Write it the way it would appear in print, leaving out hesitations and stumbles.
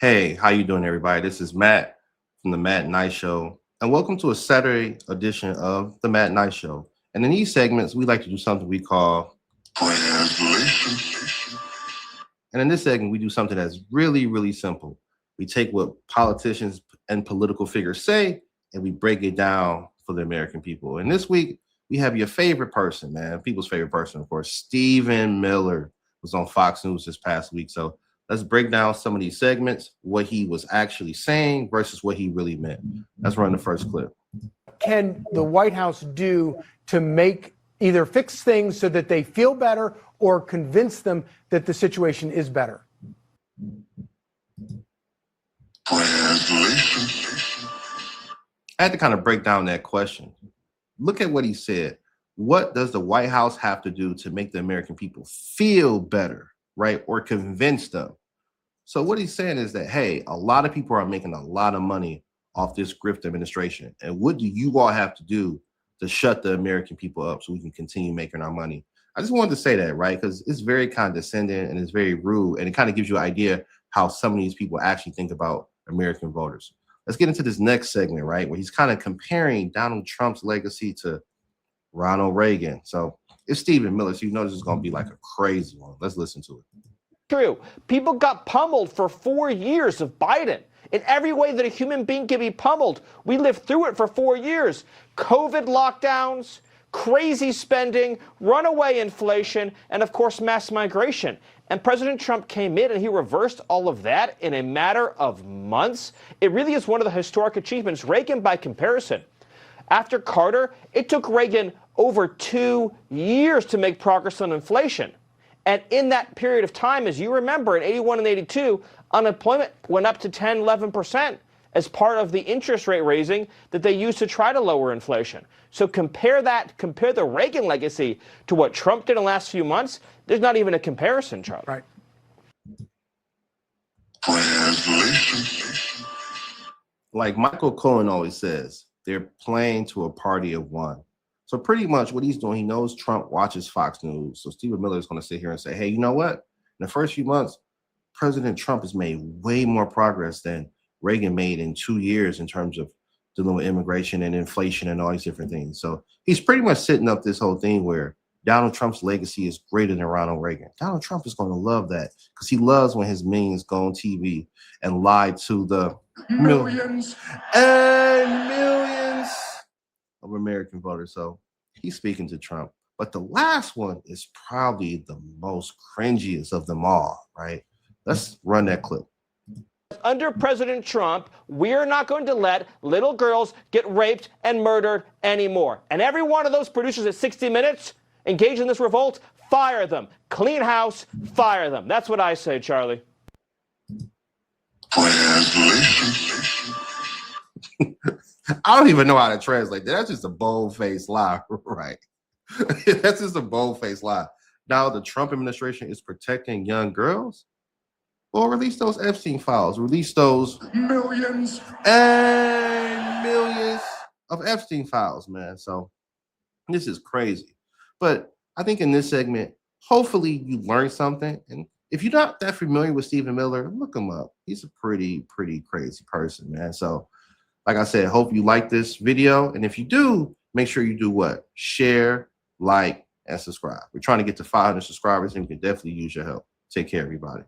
Hey, how you doing, everybody? This is Matt from the Matt Night Show, and welcome to a Saturday edition of the Matt Night Show. And in these segments, we like to do something we call translation. And in this segment, we do something that's really, really simple. We take what politicians and political figures say, and we break it down for the American people. And this week, we have your favorite person, man, people's favorite person, of course, Stephen Miller was on Fox News this past week. So let's break down some of these segments, what he was actually saying versus what he really meant. Let's run the first clip. Can the White House do to make either fix things so that they feel better or convince them that the situation is better? Translation. I had to kind of break down that question. Look at what he said. What does the White House have to do to make the American people feel better, right? Or convince them? So what he's saying is that, hey, a lot of people are making a lot of money off this grift administration. And what do you all have to do to shut the American people up so we can continue making our money? I just wanted to say that, right? Because it's very condescending and it's very rude. And it kind of gives you an idea how some of these people actually think about American voters. Let's get into this next segment, right? Where he's kind of comparing Donald Trump's legacy to Ronald Reagan. So it's Stephen Miller. So you know this is going to be like a crazy one. Let's listen to it. True. People got pummeled for 4 years of Biden. In every way that a human being can be pummeled. We lived through it for 4 years. COVID lockdowns, crazy spending, runaway inflation, and of course, mass migration. And President Trump came in and he reversed all of that in a matter of months. It really is one of the historic achievements. Reagan, by comparison, after Carter, it took Reagan over 2 years to make progress on inflation. And in that period of time, as you remember, in 81 and 82, unemployment went up to 10, 11% as part of the interest rate raising that they used to try to lower inflation. So compare the Reagan legacy to what Trump did in the last few months. There's not even a comparison, Charlie. Right. Like Michael Cohen always says, they're playing to a party of one. So pretty much what he's doing, he knows Trump watches Fox News. So Stephen Miller is going to sit here and say, hey, you know what? In the first few months, President Trump has made way more progress than Reagan made in 2 years in terms of dealing with immigration and inflation and all these different things. So he's pretty much setting up this whole thing where Donald Trump's legacy is greater than Ronald Reagan. Donald Trump is going to love that because he loves when his minions go on TV and lie to the millions and millions of American voters. So he's speaking to Trump. But the last one is probably the most cringiest of them all, right? Let's run that clip. Under President Trump, we're not going to let little girls get raped and murdered anymore. And every one of those producers at 60 Minutes engaged in this revolt, fire them. Clean house, fire them. That's what I say, Charlie. I don't even know how to translate that. That's just a bold-faced lie, right? That's just a bold-faced lie. Now the Trump administration is protecting young girls. Well, release those Epstein files. Release those millions and millions of Epstein files, man. So this is crazy. But I think in this segment, hopefully you learned something. And if you're not that familiar with Stephen Miller, look him up. He's a pretty crazy person, man. So like I said, hope you like this video. And if you do, make sure you do what? Share, like, and subscribe. We're trying to get to 500 subscribers and we can definitely use your help. Take care, everybody.